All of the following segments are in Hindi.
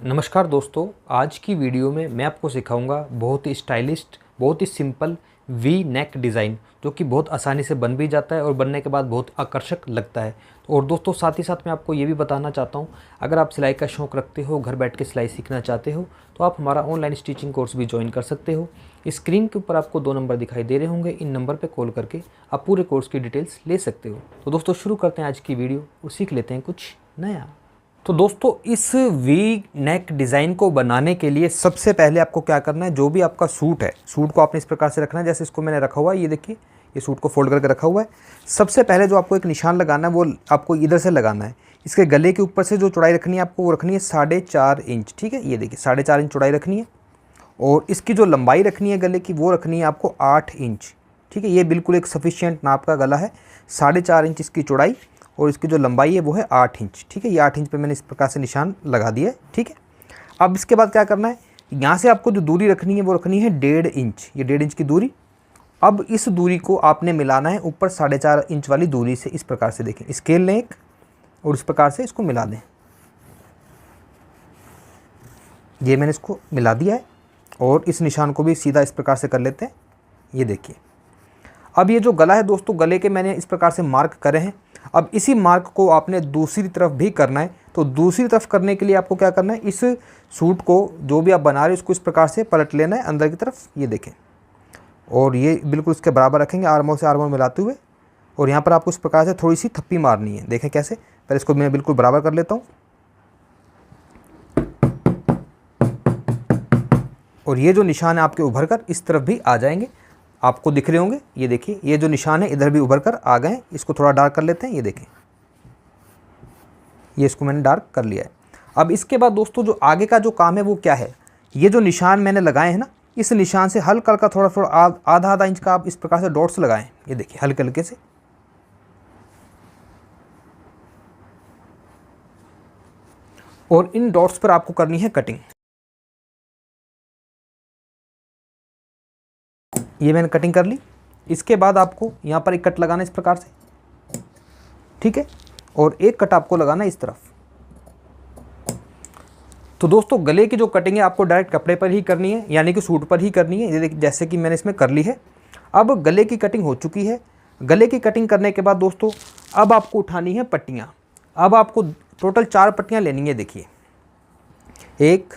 नमस्कार दोस्तों, आज की वीडियो में मैं आपको सिखाऊंगा बहुत ही स्टाइलिस्ट, बहुत ही सिंपल वी नेक डिज़ाइन जो कि बहुत आसानी से बन भी जाता है और बनने के बाद बहुत आकर्षक लगता है। और दोस्तों साथ ही साथ मैं आपको ये भी बताना चाहता हूँ, अगर आप सिलाई का शौक़ रखते हो, घर बैठ के सिलाई सीखना चाहते हो, तो आप हमारा ऑनलाइन स्टिचिंग कोर्स भी ज्वाइन कर सकते हो। स्क्रीन के ऊपर आपको 2 नंबर दिखाई दे रहे होंगे, इन नंबर पर कॉल करके आप पूरे कोर्स की डिटेल्स ले सकते हो। तो दोस्तों शुरू करते हैं आज की वीडियो और सीख लेते हैं कुछ नया। तो दोस्तों इस वी नेक डिज़ाइन को बनाने के लिए सबसे पहले आपको क्या करना है, जो भी आपका सूट है, सूट को आपने इस प्रकार से रखना है जैसे इसको मैंने रखा हुआ है। ये देखिए, ये सूट को फोल्ड करके रखा हुआ है। सबसे पहले जो आपको एक निशान लगाना है वो आपको इधर से लगाना है। इसके गले के ऊपर से जो चौड़ाई रखनी है आपको, वो रखनी है 4.5 इंच। ठीक है, ये देखिए 4.5 इंच चौड़ाई रखनी है। और इसकी जो लंबाई रखनी है गले की, वो रखनी है आपको 8 इंच। ठीक है, ये बिल्कुल एक सफिशिएंट नाप का गला है। 4.5 इंच इसकी चौड़ाई और इसकी जो लंबाई है वो है 8 इंच। ठीक है, ये 8 इंच पे मैंने इस प्रकार से निशान लगा दिया है। ठीक है, अब इसके बाद क्या करना है, यहाँ से आपको जो दूरी रखनी है वो रखनी है 1.5 इंच। ये 1.5 इंच की दूरी। अब इस दूरी को आपने मिलाना है ऊपर 4.5 इंच वाली दूरी से। इस प्रकार से देखें, स्केल लें एक और इस प्रकार से इसको मिला दें। ये मैंने इसको मिला दिया है और इस निशान को भी सीधा इस प्रकार से कर लेते हैं। ये देखिए, अब ये जो गला है दोस्तों, गले के मैंने इस प्रकार से मार्क करे हैं। अब इसी मार्क को आपने दूसरी तरफ भी करना है। तो दूसरी तरफ करने के लिए आपको क्या करना है, इस सूट को जो भी आप बना रहे हो इसको इस प्रकार से पलट लेना है अंदर की तरफ। ये देखें, और ये बिल्कुल इसके बराबर रखेंगे, आर्मोल से आर्मोल मिलाते हुए। और यहाँ पर आपको इस प्रकार से थोड़ी सी थप्पी मारनी है। देखें कैसे, पहले इसको मैं बिल्कुल बराबर कर लेता हूँ। और ये जो निशान है आपके उभर कर इस तरफ भी आ जाएंगे, आपको दिख रहे होंगे। ये देखिए, ये जो निशान है इधर भी उभर कर आ गए। इसको थोड़ा डार्क कर लेते हैं। ये देखें, ये इसको मैंने डार्क कर लिया है। अब इसके बाद दोस्तों जो आगे का जो काम है वो क्या है, ये जो निशान मैंने लगाए हैं ना, इस निशान से हल्का हल्का थोड़ा थोड़ा आधा आधा इंच का आप इस प्रकार से डॉट्स लगाएं। ये देखिए, हल्के हल्के से। और इन डॉट्स पर आपको करनी है कटिंग। ये मैंने कटिंग कर ली। इसके बाद आपको यहाँ पर एक कट लगाना है इस प्रकार से। ठीक है, और एक कट आपको लगाना है इस तरफ। तो दोस्तों गले की जो कटिंग है आपको डायरेक्ट कपड़े पर ही करनी है, यानी कि सूट पर ही करनी है। ये देखिए, जैसे कि मैंने इसमें कर ली है। अब गले की कटिंग हो चुकी है। गले की कटिंग करने के बाद दोस्तों अब आपको उठानी है पट्टियाँ। अब आपको टोटल 4 पट्टियाँ लेनी है। देखिए, 1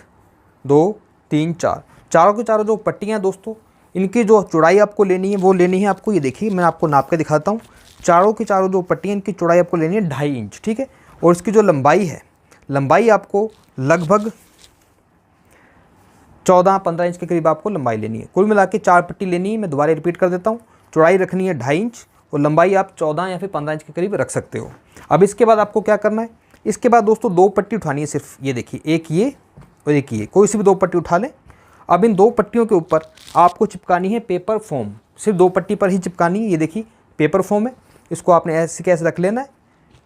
2 3 4, चारों की चारों जो पट्टियाँ दोस्तों, इनकी जो चौड़ाई आपको लेनी है वो लेनी है आपको, ये देखिए मैं आपको नाप के दिखाता हूँ। चारों की चारों जो पट्टियाँ, इनकी चौड़ाई आपको लेनी है 2.5 इंच। ठीक है, और इसकी जो लंबाई है, लंबाई आपको लगभग 14-15 इंच के करीब आपको लंबाई लेनी है। कुल मिला के 4 पट्टी लेनी है। मैं दोबारा रिपीट कर देता हूँ, चौड़ाई रखनी है 2.5 इंच और लंबाई आप 14 या फिर 15 इंच के करीब रख सकते हो। अब इसके बाद आपको क्या करना है, इसके बाद दोस्तों 2 पट्टी उठानी है सिर्फ। ये देखिए, एक ये और एक ये, कोई सी भी 2 पट्टी उठा लें। अब इन 2 पट्टियों के ऊपर आपको चिपकानी है पेपर फोम। सिर्फ 2 पट्टी पर ही चिपकानी है। ये देखिए पेपर फोम है, इसको आपने ऐसे कैसे रख लेना है।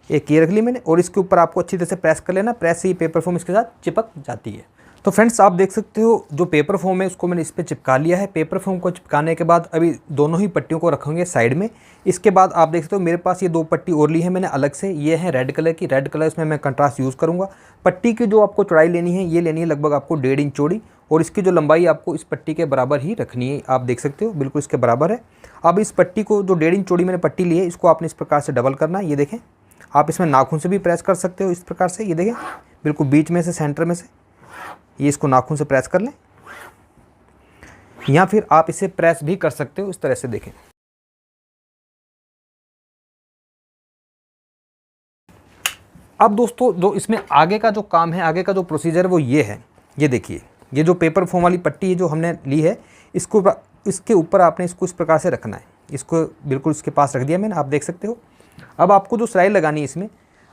एक ये रख ली मैंने, और इसके ऊपर आपको अच्छी तरह से प्रेस कर लेना। प्रेस से ही पेपर फोम इसके साथ चिपक जाती है। तो फ्रेंड्स आप देख सकते हो, जो पेपर फोम है उसको मैंने इस पर चिपका लिया है। पेपर फोम को चिपकाने के बाद अभी दोनों ही पट्टियों को रखेंगे साइड में। इसके बाद आप देख सकते हो मेरे पास ये 2 पट्टी और ली है मैंने अलग से। ये है रेड कलर की, रेड कलर इसमें मैं कंट्रास्ट यूज़ करूँगा। पट्टी की जो आपको चौड़ाई लेनी है, ये लेनी है लगभग आपको 1.5 इंच चौड़ी, और इसकी जो लंबाई आपको इस पट्टी के बराबर ही रखनी है। आप देख सकते हो बिल्कुल इसके बराबर है। अब इस पट्टी को, जो 1.5 इंच चौड़ी मैंने पट्टी ली है, इसको आपने इस प्रकार से डबल करना है। ये देखें, आप इसमें नाखून से भी प्रेस कर सकते हो इस प्रकार से। ये देखें, बिल्कुल बीच में से, सेंटर में से, ये इसको नाखून से प्रेस कर लें, या फिर आप इसे प्रेस भी कर सकते हो इस तरह से। देखें, अब दोस्तों जो इसमें आगे का जो काम है, आगे का जो प्रोसीजर है वो ये है। ये देखिए, ये जो पेपर फोम वाली पट्टी है जो हमने ली है, इसको इसके ऊपर आपने इसको इस प्रकार से रखना है। इसको बिल्कुल इसके पास रख दिया मैंने, आप देख सकते हो। अब आपको जो सिलाई लगानी है इसमें,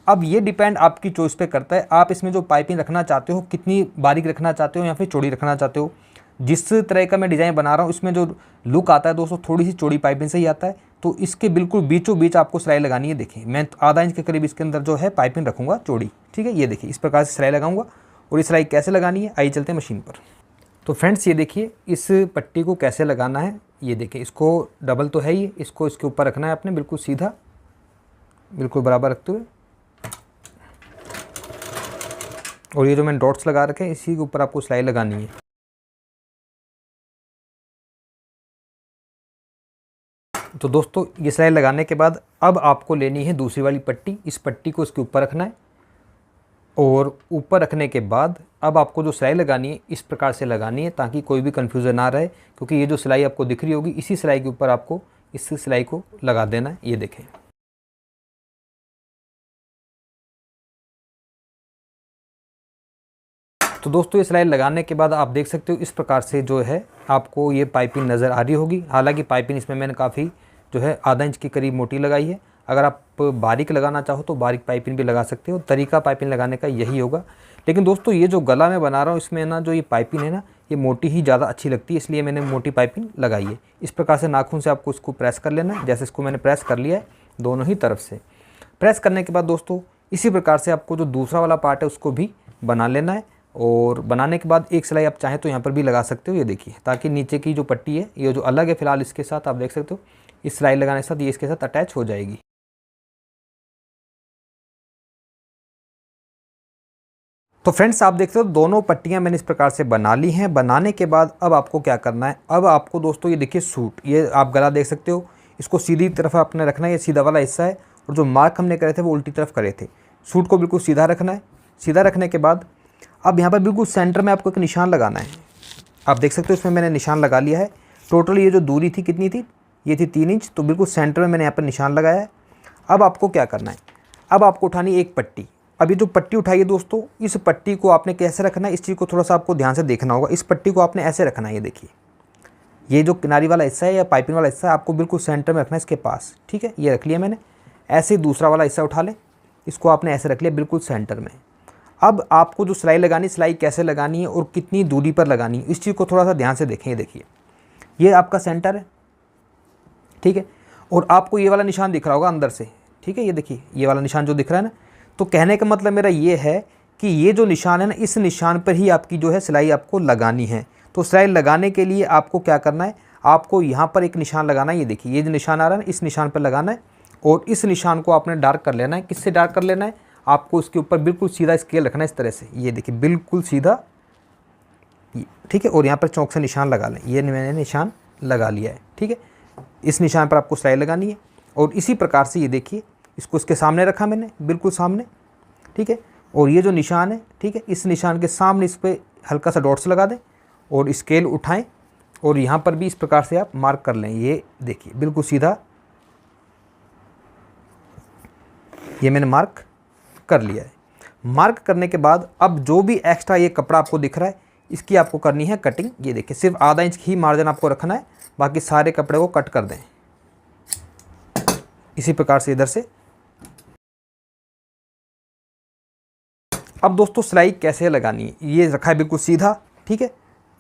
अब ये डिपेंड आपकी चॉइस पे करता है। आप इसमें जो पाइपिंग रखना चाहते हो, कितनी बारीक रखना चाहते हो या फिर चौड़ी रखना चाहते हो। जिस तरह का मैं डिज़ाइन बना रहा हूँ, इसमें जो लुक आता है दोस्तों, थोड़ी सी चौड़ी पाइपिंग से ही आता है। तो इसके बिल्कुल बीचों बीच आपको सिलाई लगानी है। देखिए, मैं आधा इंच के करीब इसके अंदर जो है पाइपिंग रखूँगा चौड़ी। ठीक है, ये देखिए इस प्रकार से सिलाई लगाऊंगा। और ये सिलाई कैसे लगानी है, आइए चलते हैं मशीन पर। तो फ्रेंड्स ये देखिए, इस पट्टी को कैसे लगाना है। ये देखिए, इसको डबल तो है ही, इसको इसके ऊपर रखना है आपने बिल्कुल सीधा, बिल्कुल बराबर रखते हुए। और ये जो मैंने डॉट्स लगा रखे हैं इसी के ऊपर आपको सिलाई लगानी है। तो दोस्तों ये सिलाई लगाने के बाद अब आपको लेनी है दूसरी वाली पट्टी। इस पट्टी को इसके ऊपर रखना है और ऊपर रखने के बाद अब आपको जो सिलाई लगानी है इस प्रकार से लगानी है ताकि कोई भी कन्फ्यूज़न ना रहे, क्योंकि ये जो सिलाई आपको दिख रही होगी इसी सिलाई के ऊपर आपको इस सिलाई को लगा देना है। ये देखें। तो दोस्तों ये सिलाई लगाने के बाद आप देख सकते हो इस प्रकार से जो है आपको ये पाइपिंग नज़र आ रही होगी। हालांकि पाइपिंग इसमें मैंने काफ़ी जो है आधा इंच के करीब मोटी लगाई है। अगर आप बारीक लगाना चाहो तो बारीक पाइपिंग भी लगा सकते हो। तरीका पाइपिंग लगाने का यही होगा। लेकिन दोस्तों ये जो गला मैं बना रहा हूँ इसमें ना जो ये पाइपिंग है ना ये मोटी ही ज़्यादा अच्छी लगती है, इसलिए मैंने मोटी पाइपिंग लगाई है। इस प्रकार से नाखून से आपको इसको प्रेस कर लेना है। जैसे इसको मैंने प्रेस कर लिया है दोनों ही तरफ से। प्रेस करने के बाद दोस्तों इसी प्रकार से आपको जो दूसरा वाला पार्ट है उसको भी बना लेना है। और बनाने के बाद एक सिलाई आप चाहें तो यहाँ पर भी लगा सकते हो, ये देखिए, ताकि नीचे की जो पट्टी है ये जो अलग है फिलहाल इसके साथ आप देख सकते हो इस सिलाई लगाने के साथ ये इसके साथ अटैच हो जाएगी। तो फ्रेंड्स आप देख सकते हो दोनों पट्टियाँ मैंने इस प्रकार से बना ली हैं। बनाने के बाद अब आपको क्या करना है, अब आपको दोस्तों ये देखिए सूट, ये आप गला देख सकते हो, इसको सीधी तरफ आपने रखना है। ये सीधा वाला हिस्सा है और जो मार्क हमने करे थे वो उल्टी तरफ करे थे। सूट को बिल्कुल सीधा रखना है। सीधा रखने के बाद अब यहाँ पर बिल्कुल सेंटर में आपको एक निशान लगाना है। आप देख सकते हो इसमें मैंने निशान लगा लिया है। टोटल ये जो दूरी थी कितनी थी, ये थी 3 इंच। तो बिल्कुल सेंटर में मैंने यहाँ पर निशान लगाया है। अब आपको क्या करना है, अब आपको उठानी एक पट्टी। अब ये जो पट्टी उठाई है दोस्तों, इस पट्टी को आपने कैसे रखना है इस चीज़ को थोड़ा सा आपको ध्यान से देखना होगा। इस पट्टी को आपने ऐसे रखना है, ये देखिए, ये जो किनारी वाला हिस्सा है या पाइपिंग वाला हिस्सा है आपको बिल्कुल सेंटर में रखना है इसके पास, ठीक है। ये रख लिया मैंने। ऐसे ही दूसरा वाला हिस्सा उठा लें, इसको आपने ऐसे रख लिया बिल्कुल सेंटर में। अब आपको जो सिलाई लगानी, सिलाई कैसे लगानी है और कितनी दूरी पर लगानी है इस चीज़ को थोड़ा सा ध्यान से देखें। ये देखिए, ये आपका सेंटर है, ठीक है। और आपको ये वाला निशान दिख रहा होगा अंदर से, ठीक है। ये देखिए ये वाला निशान जो दिख रहा है ना, तो कहने का मतलब मेरा ये है कि ये जो निशान है ना, इस निशान पर ही आपकी जो है सिलाई आपको लगानी है। तो सिलाई लगाने के लिए आपको क्या करना है, आपको यहाँ पर एक निशान लगाना है। ये देखिए ये जो निशान आ रहा है ना, इस निशान पर लगाना है और इस निशान को आपने डार्क कर लेना है। किससे डार्क कर लेना है, आपको उसके ऊपर बिल्कुल सीधा स्केल रखना है इस तरह से। ये देखिए बिल्कुल सीधा, ठीक है। और यहाँ पर चौक से निशान लगा लें। ये मैंने निशान लगा लिया है, ठीक है। इस निशान पर आपको सिलाई लगानी है और इसी प्रकार से ये देखिए इसको इसके सामने रखा मैंने, बिल्कुल सामने, ठीक है। और ये जो निशान है, ठीक है, इस निशान के सामने इस पर हल्का सा डॉट्स लगा दें और स्केल उठाएं और यहाँ पर भी इस प्रकार से आप मार्क कर लें। ये देखिए बिल्कुल सीधा ये मैंने मार्क कर लिया है। मार्क करने के बाद अब जो भी एक्स्ट्रा ये कपड़ा आपको दिख रहा है इसकी आपको करनी है कटिंग। ये देखिए सिर्फ आधा इंच ही मार्जिन आपको रखना है, बाकी सारे कपड़े को कट कर दें इसी प्रकार से इधर से। अब दोस्तों सिलाई कैसे लगानी है, ये रखा है बिल्कुल सीधा, ठीक है।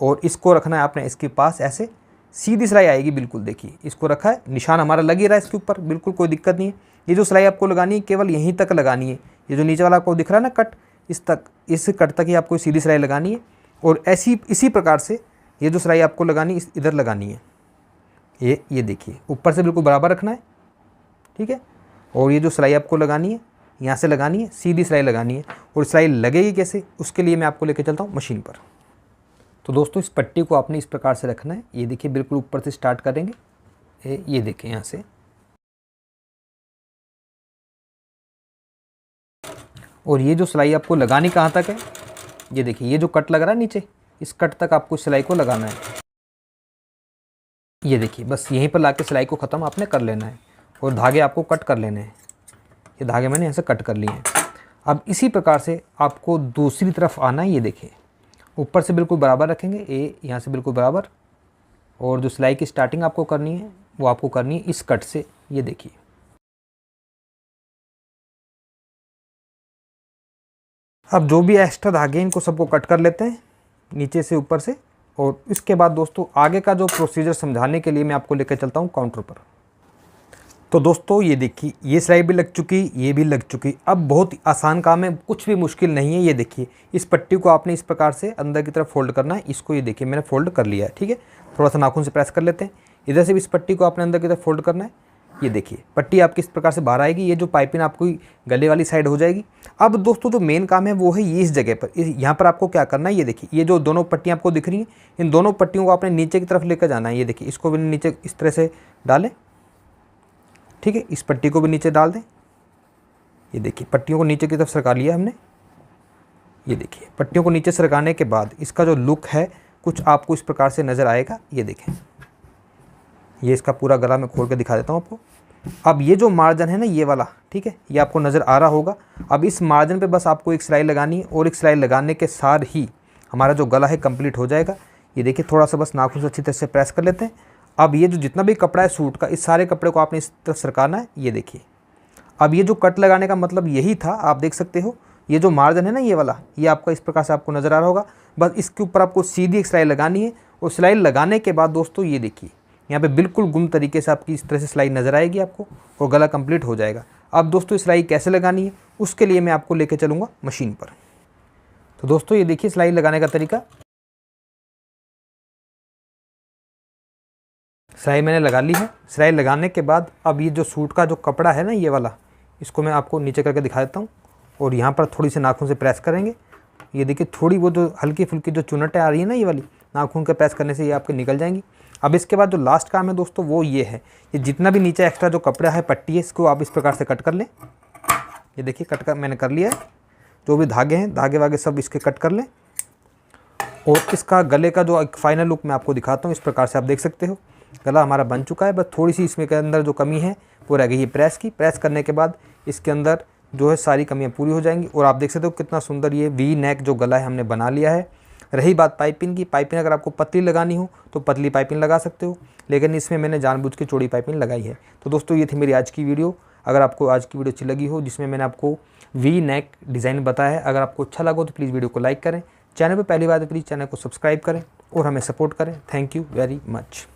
और इसको रखना है आपने इसके पास, ऐसे सीधी सिलाई आएगी बिल्कुल। देखिए इसको रखा है, निशान हमारा लग ही रहा है इसके ऊपर, बिल्कुल कोई दिक्कत नहीं है। ये जो सिलाई आपको लगानी है केवल यहीं तक लगानी है। ये जो नीचे वाला आपको दिख रहा है ना कट, इस तक, इस कट तक ही आपको सीधी सिलाई लगानी है। और ऐसी इसी प्रकार से ये जो सिलाई आपको लगानी है इधर लगानी है। ये देखिए ऊपर से बिल्कुल बराबर रखना है, ठीक है। और ये जो सिलाई आपको लगानी है यहाँ से लगानी है, सीधी सिलाई लगानी है। और सिलाई लगेगी कैसे, उसके लिए मैं आपको लेके चलता हूँ मशीन पर। तो दोस्तों इस पट्टी को आपने इस प्रकार से रखना है। ये देखिए बिल्कुल ऊपर से स्टार्ट करेंगे, ये देखिए यहाँ से, और ये जो सिलाई आपको लगानी कहाँ तक है, ये देखिए ये जो कट लग रहा है नीचे, इस कट तक आपको सिलाई को लगाना है। ये देखिए बस यहीं पर लाके सिलाई को ख़त्म आपने कर लेना है और धागे आपको कट कर लेने हैं। ये धागे मैंने यहाँ से कट कर लिए हैं। अब इसी प्रकार से आपको दूसरी तरफ आना है। ये देखिए ऊपर से बिल्कुल बराबर रखेंगे, ये यहाँ से बिल्कुल बराबर। और जो सिलाई की स्टार्टिंग आपको करनी है वो आपको करनी है इस कट से। ये देखिए अब जो भी एक्स्ट्रा धागे इनको सबको कट कर लेते हैं नीचे से ऊपर से। और इसके बाद दोस्तों आगे का जो प्रोसीजर समझाने के लिए मैं आपको लेकर चलता हूँ काउंटर पर। तो दोस्तों ये देखिए ये सिलाई भी लग चुकी, ये भी लग चुकी। अब बहुत आसान काम है, कुछ भी मुश्किल नहीं है। ये देखिए इस पट्टी को आपने इस प्रकार से अंदर की तरफ फोल्ड करना है। इसको ये देखिए मैंने फोल्ड कर लिया है, ठीक है। थोड़ा सा नाखून से प्रेस कर लेते हैं। इधर से भी इस पट्टी को आपने अंदर की तरफ फोल्ड करना है। ये देखिए पट्टी आपकी इस प्रकार से बाहर आएगी, ये जो पाइपिंग आपको गले वाली साइड हो जाएगी। अब दोस्तों जो मेन काम है वो है ये इस जगह पर, यहाँ पर आपको क्या करना है, ये देखिए ये जो दोनों पट्टियाँ आपको दिख रही हैं, इन दोनों पट्टियों को आपने नीचे की तरफ लेकर जाना है। ये देखिए इसको भी नीचे इस तरह से डालें, ठीक है, इस पट्टी को भी नीचे डाल दें। ये देखिए पट्टियों को नीचे की तरफ सरका लिया हमने। ये देखिए पट्टियों को नीचे सरकाने के बाद इसका जो लुक है कुछ आपको इस प्रकार से नज़र आएगा। ये देखें, ये इसका पूरा गला मैं खोल के दिखा देता हूँ आपको। अब ये जो मार्जिन है ना ये वाला, ठीक है, ये आपको नज़र आ रहा होगा। अब इस मार्जिन पे बस आपको एक सिलाई लगानी है और एक सिलाई लगाने के साथ ही हमारा जो गला है कंप्लीट हो जाएगा। ये देखिए थोड़ा सा बस नाखून से अच्छी तरह से प्रेस कर लेते हैं। अब ये जो जितना भी कपड़ा है सूट का, इस सारे कपड़े को आपने इस तरफ सरकाना है। ये देखिए अब ये जो कट लगाने का मतलब यही था, आप देख सकते हो ये जो मार्जिन है ना ये वाला, ये आपका इस प्रकार से आपको नज़र आ रहा होगा। बस इसके ऊपर आपको सीधी एक सिलाई लगानी है और सिलाई लगाने के बाद दोस्तों ये देखिए यहाँ पे बिल्कुल गुम तरीके से आपकी इस तरह से सिलाई नज़र आएगी आपको और गला कंप्लीट हो जाएगा। अब दोस्तों सिलाई कैसे लगानी है उसके लिए मैं आपको लेके चलूँगा मशीन पर। तो दोस्तों ये देखिए सिलाई लगाने का तरीका। सिलाई मैंने लगा ली है। सिलाई लगाने के बाद अब ये जो सूट का जो कपड़ा है ना ये वाला, इसको मैं आपको नीचे करके दिखा देता हूँ और यहाँ पर थोड़ी सी नाखून से प्रेस करेंगे। ये देखिए थोड़ी वो जो हल्की फुल्की जो चुनटें आ रही है ना ये वाली, नाखून के प्रेस करने से ये आपके निकल जाएंगी। अब इसके बाद जो लास्ट काम है दोस्तों वो ये है, ये जितना भी नीचे एक्स्ट्रा जो कपड़ा है पट्टी है इसको आप इस प्रकार से कट कर लें। ये देखिए कट कर मैंने कर लिया है। जो भी धागे हैं धागे वागे सब इसके कट कर लें और इसका गले का जो एक फाइनल लुक मैं आपको दिखाता हूँ। इस प्रकार से आप देख सकते हो गला हमारा बन चुका है। बस थोड़ी सी इसमें के अंदर जो कमी है वो रह गई है प्रेस की। प्रेस करने के बाद इसके अंदर जो है सारी कमियां पूरी हो जाएंगी और आप देख सकते हो कितना सुंदर ये वी नेक जो गला है हमने बना लिया है। रही बात पाइपिंग की, पाइपिंग अगर आपको पतली लगानी हो तो पतली पाइपिंग लगा सकते हो, लेकिन इसमें मैंने जानबूझ के चौड़ी पाइपिंग लगाई है। तो दोस्तों ये थी मेरी आज की वीडियो। अगर आपको आज की वीडियो अच्छी लगी हो जिसमें मैंने आपको वी नेक डिज़ाइन बताया है, अगर आपको अच्छा लगा तो प्लीज़ वीडियो को लाइक करें, चैनल पर पहली बार तो प्लीज़ चैनल को सब्सक्राइब करें और हमें सपोर्ट करें। Thank you very much.